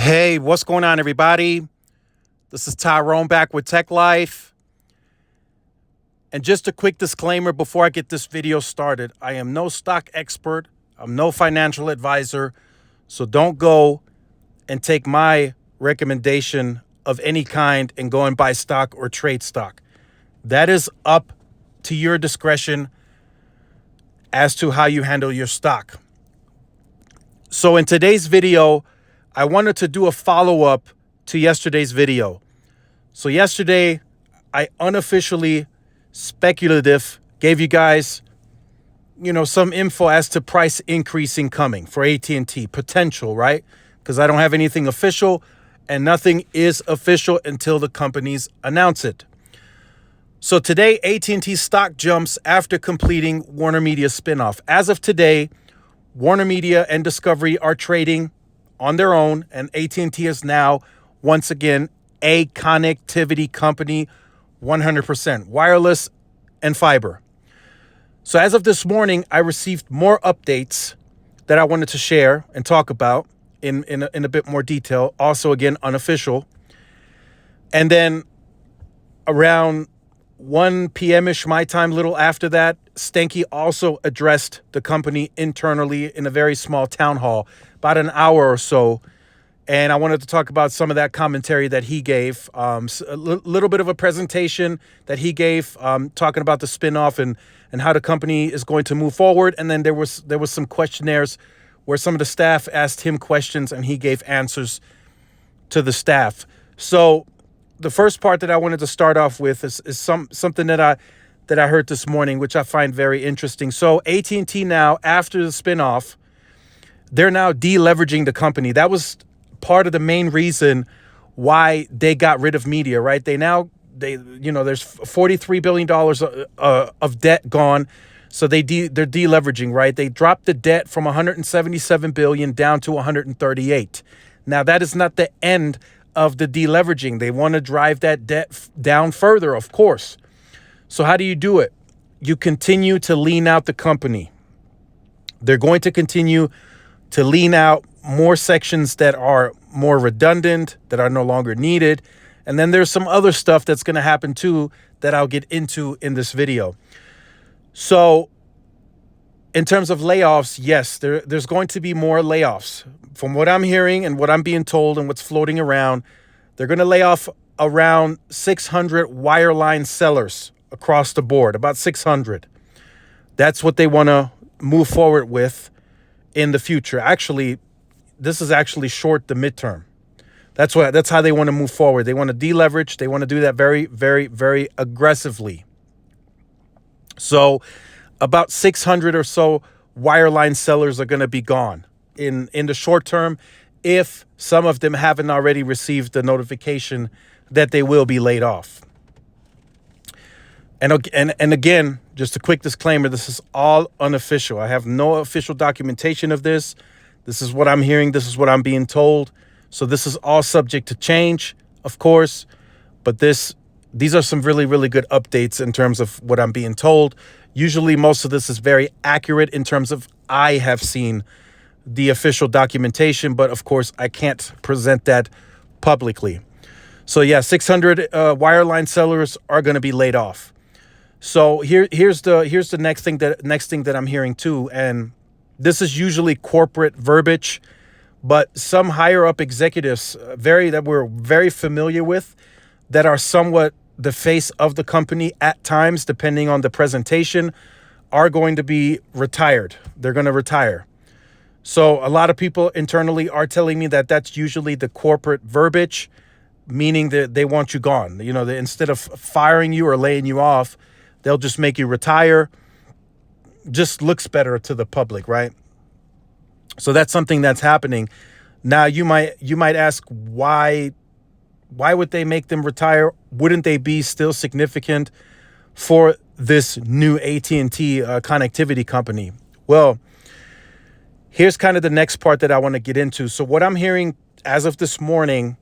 Hey, what's going on, everybody? This is Tyrone back with Tech Life. And just a quick disclaimer before I get this video started. I am no stock expert. I'm no financial advisor. So don't go and take my recommendation of any kind and go and buy stock or trade stock. That is up to your discretion as to how you handle your stock. So in today's video, I wanted to do a follow-up to yesterday's video. So yesterday, I unofficially speculative gave you guys, some info as to price increasing coming for At&T, potential, right? Because I don't have anything official and nothing is official until the companies announce it. So today, At&T stock jumps after completing Warner Media spinoff. As of today, Warner Media and Discovery are trading on their own, and At&T is now, once again, a connectivity company, 100%, wireless and fiber. So as of this morning, I received more updates that I wanted to share and talk about in a bit more detail, also, again, unofficial. And then around 1 p.m.-ish my time, little after that, Stanky also addressed the company internally in a very small town hall, about an hour or so. And I wanted to talk about some of that commentary that he gave, a little bit of a presentation that he gave, talking about the spinoff and how the company is going to move forward. And then there was some questionnaires where some of the staff asked him questions and he gave answers to the staff. So the first part that I wanted to start off with is something that I heard this morning, which I find very interesting. So At&T now, after the spinoff, they're now deleveraging the company. That was part of the main reason why they got rid of media, right? There's $43 billion of debt gone. So they're deleveraging, right? They dropped the debt from $177 billion down to $138. Now, that is not the end of the deleveraging. They want to drive that debt down further, of course. So how do you do it? You continue to lean out the company. They're going to continue to lean out more sections that are more redundant, that are no longer needed. And then there's some other stuff that's going to happen too that I'll get into in this video. So in terms of layoffs, yes, there's going to be more layoffs. From what I'm hearing and what I'm being told and what's floating around, they're going to lay off around 600 wireline sellers across the board, about 600. That's what they want to move forward with in the future. Actually, this is actually short the midterm. That's how they want to move forward. They want to deleverage. They want to do that very, very, very aggressively. So about 600 or so wireline sellers are going to be gone in the short term, if some of them haven't already received the notification that they will be laid off. And again, just a quick disclaimer, this is all unofficial. I have no official documentation of this. This is what I'm hearing. This is what I'm being told. So this is all subject to change, of course. But these are some really, really good updates in terms of what I'm being told. Usually most of this is very accurate in terms of I have seen the official documentation, but of course I can't present that publicly. So yeah, 600 wireline sellers are going to be laid off. So here's the next thing that I'm hearing too, and this is usually corporate verbiage, but some higher up executives that we're very familiar with, that are somewhat the face of the company at times, depending on the presentation, are going to be retired. They're going to retire. So a lot of people internally are telling me that that's usually the corporate verbiage, meaning that they want you gone. Instead of firing you or laying you off, they'll just make you retire. Just looks better to the public, right? So that's something that's happening. Now you might ask, why would they make them retire? Wouldn't they be still significant for this new At&T connectivity company? Well, here's kind of the next part that I want to get into. So what I'm hearing as of this morning,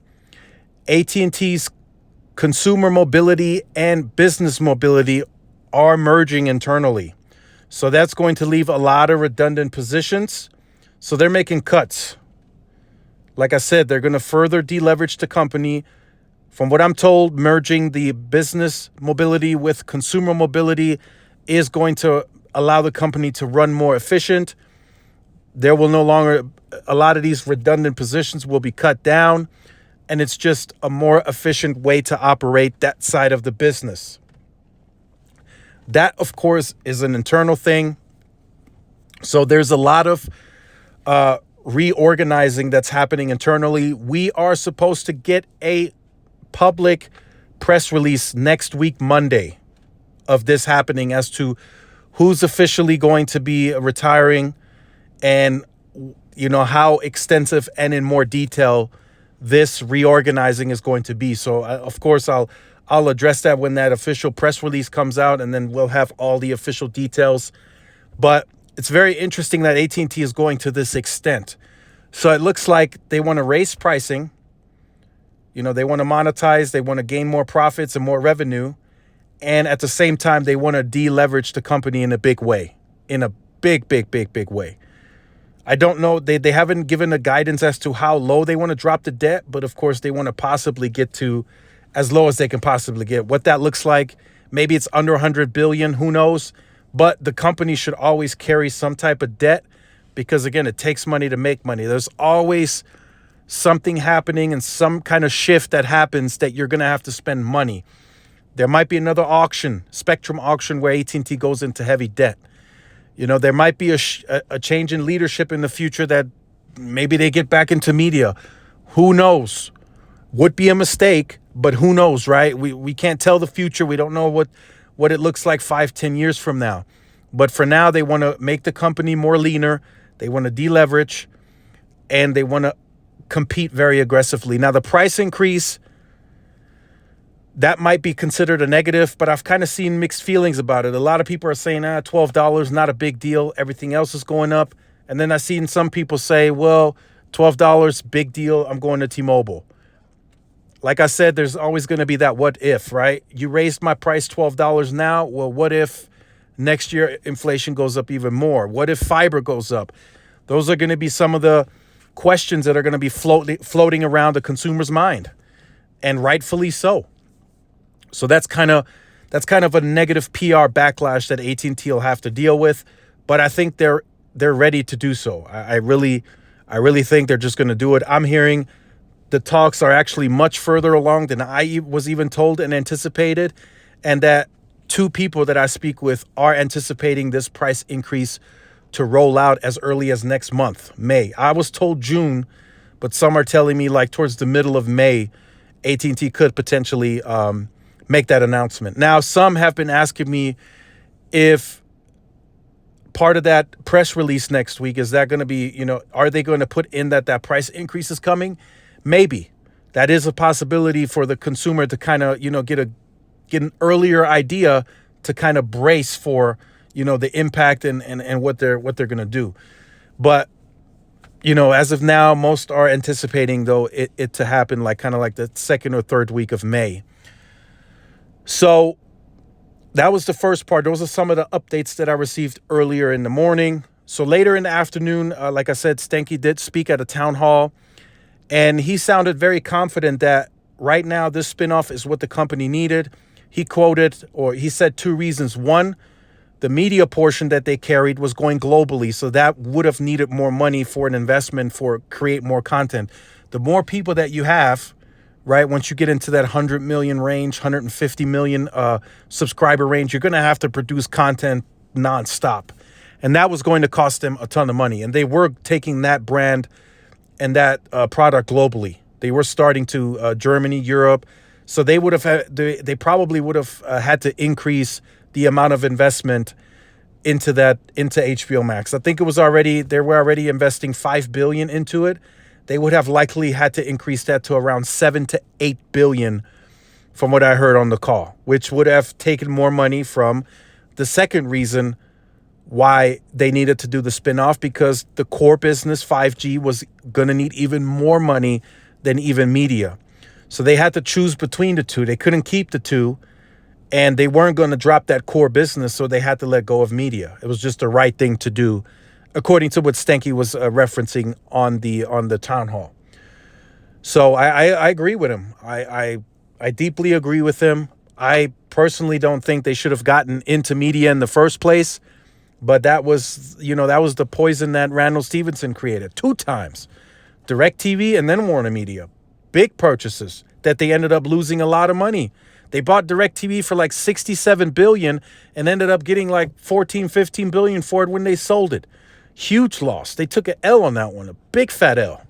At&T's consumer mobility and business mobility are merging internally. So that's going to leave a lot of redundant positions. So they're making cuts. Like I said, they're going to further deleverage the company. From what I'm told, merging the business mobility with consumer mobility is going to allow the company to run more efficient. There will no longer, a lot of these redundant positions will be cut down, and it's just a more efficient way to operate that side of the business. That, of course, is an internal thing. So there's a lot of reorganizing that's happening internally. We are supposed to get a public press release next week, Monday, of this happening as to who's officially going to be retiring and, how extensive and in more detail this reorganizing is going to be. So, of course, I'll address that when that official press release comes out, and then we'll have all the official details. But it's very interesting that At&T is going to this extent. So it looks like they want to raise pricing. They want to monetize. They want to gain more profits and more revenue. And at the same time, they want to deleverage the company in a big way, in a big, big, big, big way. I don't know. They haven't given a guidance as to how low they want to drop the debt. But of course, they want to possibly get to as low as they can possibly get. What that looks like, maybe it's under 100 billion. Who knows? But the company should always carry some type of debt because, again, it takes money to make money. There's always something happening and some kind of shift that happens that you're going to have to spend money. There might be another auction, Spectrum auction, where At&T goes into heavy debt. There might be a change in leadership in the future that maybe they get back into media. Who knows? Would be a mistake, but who knows, right? We can't tell the future. We don't know what it looks like 5-10 years from now. But for now, they want to make the company more leaner. They want to deleverage, and they want to compete very aggressively. Now, the price increase, that might be considered a negative, but I've kind of seen mixed feelings about it. A lot of people are saying, $12, not a big deal. Everything else is going up. And then I've seen some people say, well, $12, big deal. I'm going to T-Mobile. Like I said, there's always going to be that what if, right? You raised my price $12 now. Well, what if next year inflation goes up even more? What if fiber goes up? Those are going to be some of the questions that are going to be floating around the consumer's mind, and rightfully so. So that's kind of a negative PR backlash that At&T will have to deal with, but I think they're ready to do so. I really think they're just going to do it. I'm hearing the talks are actually much further along than I was even told and anticipated, and that two people that I speak with are anticipating this price increase to roll out as early as next month, May. I was told June, but some are telling me like towards the middle of May, At&T could potentially make that announcement. Now, some have been asking me if part of that press release next week, is that going to be, are they going to put in that price increase is coming? Maybe. That is a possibility for the consumer to kind of, get an earlier idea to kind of brace for, the impact and what they're going to do. But, as of now, most are anticipating, though, it to happen like the second or third week of May. So that was the first part. Those are some of the updates that I received earlier in the morning. So later in the afternoon, like I said, Stanky did speak at a town hall, and he sounded very confident that right now this spinoff is what the company needed. He said two reasons. One, the media portion that they carried was going globally, so that would have needed more money for an investment for create more content. The more people that you have, right, once you get into that 100 million range, 150 million subscriber range, you're going to have to produce content nonstop. And that was going to cost them a ton of money. And they were taking that brand and that product globally. They were starting to Germany, Europe. So they would have they probably would have had to increase the amount of investment into HBO Max. I think they were already investing $5 billion into it. They would have likely had to increase that to around $7 to $8 billion from what I heard on the call, which would have taken more money from the second reason why they needed to do the spinoff, because the core business 5G was going to need even more money than even media. So they had to choose between the two. They couldn't keep the two, and they weren't going to drop that core business, so they had to let go of media. It was just the right thing to do, according to what Stanky was referencing on the town hall. So I agree with him. I deeply agree with him. I personally don't think they should have gotten into media in the first place, but that was, that was the poison that Randall Stevenson created 2 times. DirecTV and then Warner Media. Big purchases that they ended up losing a lot of money. They bought DirecTV for like 67 billion and ended up getting like 14, 15 billion for it when they sold it. Huge loss. They took an L on that one, a big fat L.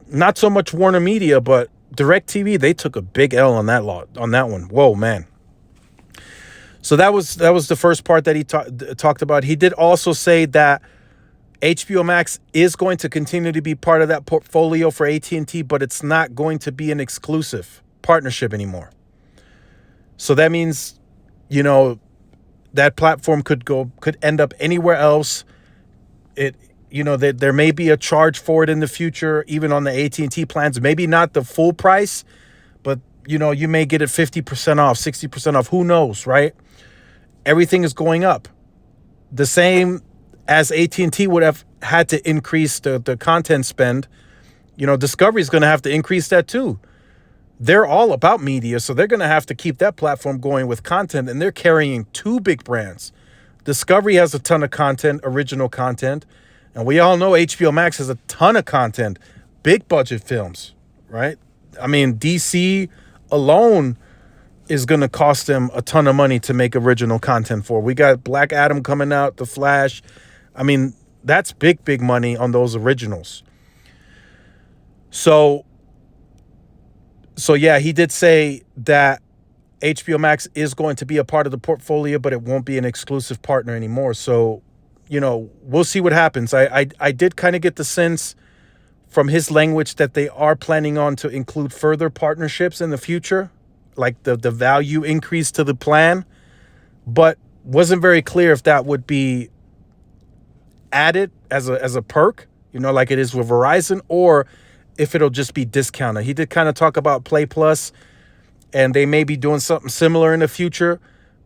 Not so much Warner Media, but DirecTV, they took a big L on that one. Whoa, man. So that was the first part that he talked about. He did also say that HBO Max is going to continue to be part of that portfolio for AT&T, but it's not going to be an exclusive partnership anymore. So that means, that platform could end up anywhere else. There may be a charge for it in the future, even on the AT&T plans. Maybe not the full price, but you may get it 50% off, 60% off. Who knows, right? Everything is going up. The same as AT&T would have had to increase the content spend. Discovery is going to have to increase that too. They're all about media, so they're going to have to keep that platform going with content, and they're carrying 2 big brands. Discovery has a ton of content, original content, and we all know HBO Max has a ton of content, big budget films, right? I mean, DC alone is going to cost them a ton of money to make original content for. We got Black Adam coming out, The Flash. I mean, that's big, big money on those originals. So yeah, he did say that HBO Max is going to be a part of the portfolio, but it won't be an exclusive partner anymore. So, we'll see what happens. I did kind of get the sense from his language that they are planning on to include further partnerships in the future, like the value increase to the plan, but wasn't very clear if that would be added as a perk, like it is with Verizon, or if it'll just be discounted. He did kind of talk about Play Plus, and they may be doing something similar in the future,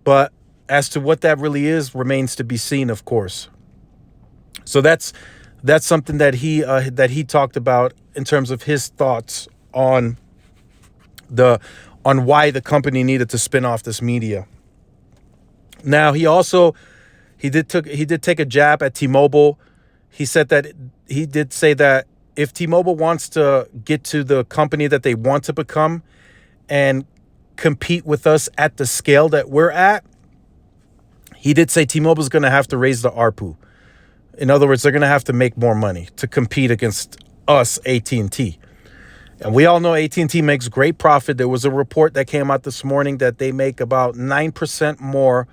but as to what that really is remains to be seen, of course. So that's something that he talked about in terms of his thoughts on why the company needed to spin off this media. Now, he did take a jab at T-Mobile. He did say that if T-Mobile wants to get to the company that they want to become and compete with us at the scale that we're at, he did say T-Mobile is going to have to raise the ARPU. In other words, they're going to have to make more money to compete against us, AT&T. And we all know AT&T makes great profit. There was a report that came out this morning that they make about 9% more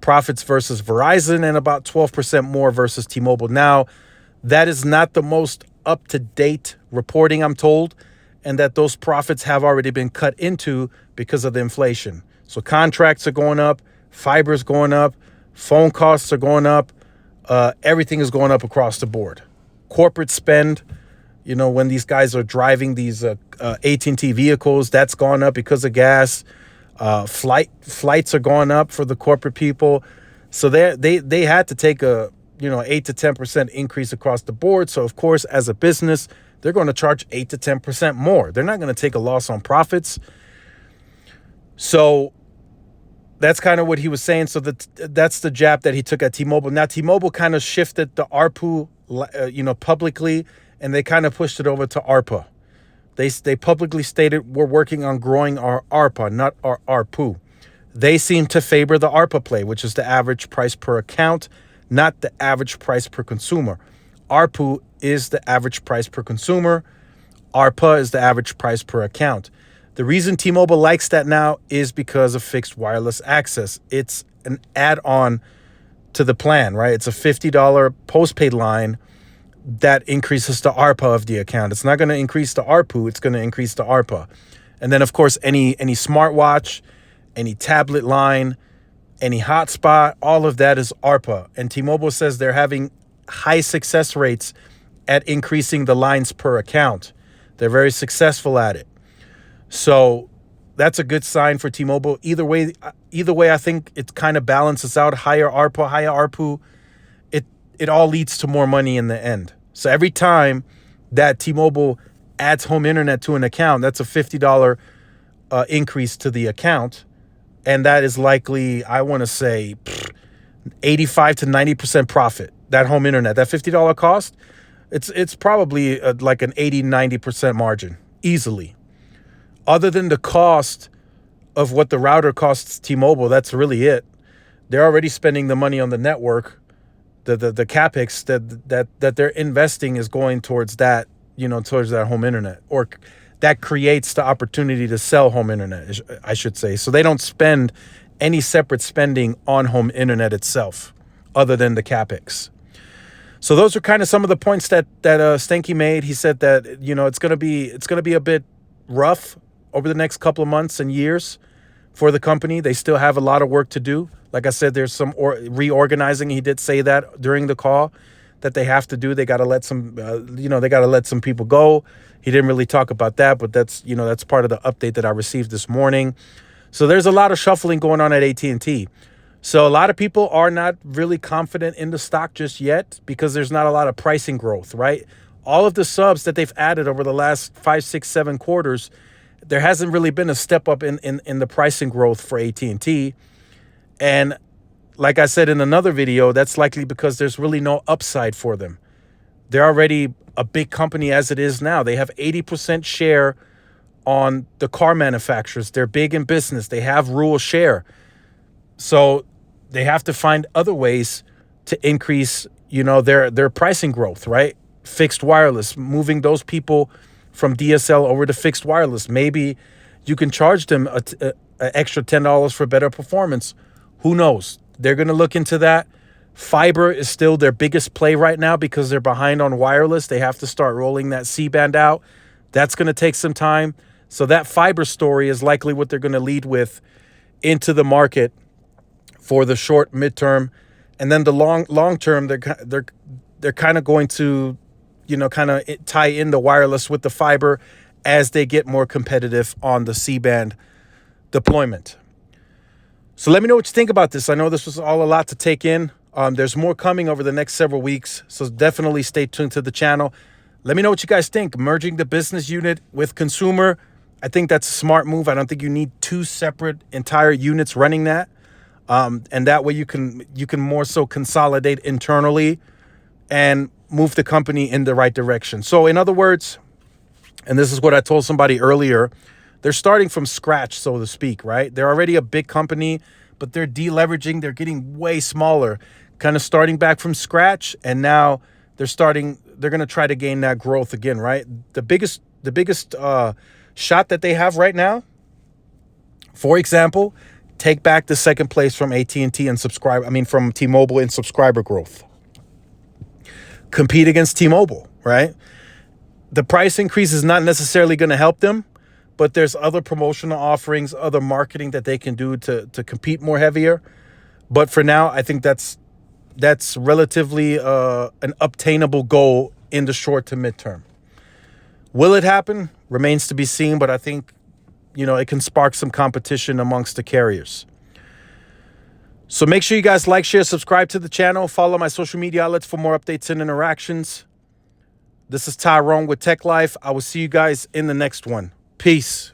profits versus Verizon and about 12% more versus T-Mobile. Now, that is not the most up-to-date reporting, I'm told, and that those profits have already been cut into because of the inflation. So contracts are going up, fiber is going up, phone costs are going up, everything is going up across the board. Corporate spend, when these guys are driving these AT&T vehicles, that's gone up because of gas. Flights are going up for the corporate people. So they had to take a 8 to 10% increase across the board. So of course, as a business, they're going to charge 8 to 10% more. They're not going to take a loss on profits. So that's kind of what he was saying. So that's the jab that he took at T-Mobile. Now, T-Mobile kind of shifted the ARPU, publicly, and they kind of pushed it over to ARPA. They publicly stated, we're working on growing our ARPA, not our ARPU. They seem to favor the ARPA play, which is the average price per account, not the average price per consumer. ARPU is the average price per consumer. ARPA is the average price per account. The reason T-Mobile likes that now is because of fixed wireless access. It's an add-on to the plan, right? It's a $50 postpaid line that increases the ARPA of the account. It's not going to increase the ARPU. It's going to increase the ARPA. And then, of course, any smartwatch, any tablet line, any hotspot, all of that is ARPA. And T-Mobile says they're having high success rates at increasing the lines per account. They're very successful at it. So that's a good sign for T-Mobile. Either way, I think it kind of balances out. Higher ARPA, higher ARPU, it all leads to more money in the end. So every time that T-Mobile adds home internet to an account, that's a $50 increase to the account. And that is likely, I want to say, 85 to 90% profit. That home internet, that $50 cost, it's probably like an 80, 90% margin, easily. Other than the cost of what the router costs T-Mobile, that's really it. They're already spending the money on the network. The capex that they're investing is going towards that, towards that home internet, or that creates the opportunity to sell home internet, I should say. So they don't spend any separate spending on home internet itself, other than the capex. So those are kind of some of the points that Stanky made. He said that it's gonna be a bit rough over the next couple of months and years for the company. They still have a lot of work to do. Like I said, there's some reorganizing. He did say that during the call that they have to do. They got to let some, they got to let some people go. He didn't really talk about that, but that's part of the update that I received this morning. So there's a lot of shuffling going on at AT&T. So a lot of people are not really confident in the stock just yet because there's not a lot of pricing growth, right? All of the subs that they've added over the last 5, 6, 7 quarters, there hasn't really been a step up in the pricing growth for AT&T. And like I said in another video, that's likely because there's really no upside for them. They're already a big company as it is now. They have 80% share on the car manufacturers. They're big in business. They have rural share. So they have to find other ways to increase, their pricing growth, right? Fixed wireless, moving those people from DSL over to fixed wireless. Maybe you can charge them an extra $10 for better performance. Who knows? They're going to look into that. Fiber is still their biggest play right now because they're behind on wireless. They have to start rolling that C-band out. That's going to take some time. So that fiber story is likely what they're going to lead with into the market for the short, midterm, and then the long term. They're kind of going to, kind of tie in the wireless with the fiber as they get more competitive on the C-band deployment. So let me know what you think about this. I know this was all a lot to take in. There's more coming over the next several weeks, so definitely stay tuned to the channel. Let me know what you guys think. Merging the business unit with consumer, I think that's a smart move. I don't think you need 2 separate entire units running that. And that way you can more so consolidate internally and move the company in the right direction. So in other words, and this is what I told somebody earlier, they're starting from scratch, so to speak, right? They're already a big company, but they're deleveraging. They're getting way smaller, kind of starting back from scratch. And now they're going to try to gain that growth again, right? The biggest shot that they have right now, for example, take back the second place from AT&T and from T-Mobile in subscriber growth. Compete against T-Mobile, right? The price increase is not necessarily going to help them, but there's other promotional offerings, other marketing that they can do to compete more heavier. But for now, I think that's relatively an obtainable goal in the short to midterm. Will it happen? Remains to be seen, but I think, it can spark some competition amongst the carriers. So make sure you guys like, share, subscribe to the channel. Follow my social media outlets for more updates and interactions. This is Tyrone with Tech Life. I will see you guys in the next one. Peace.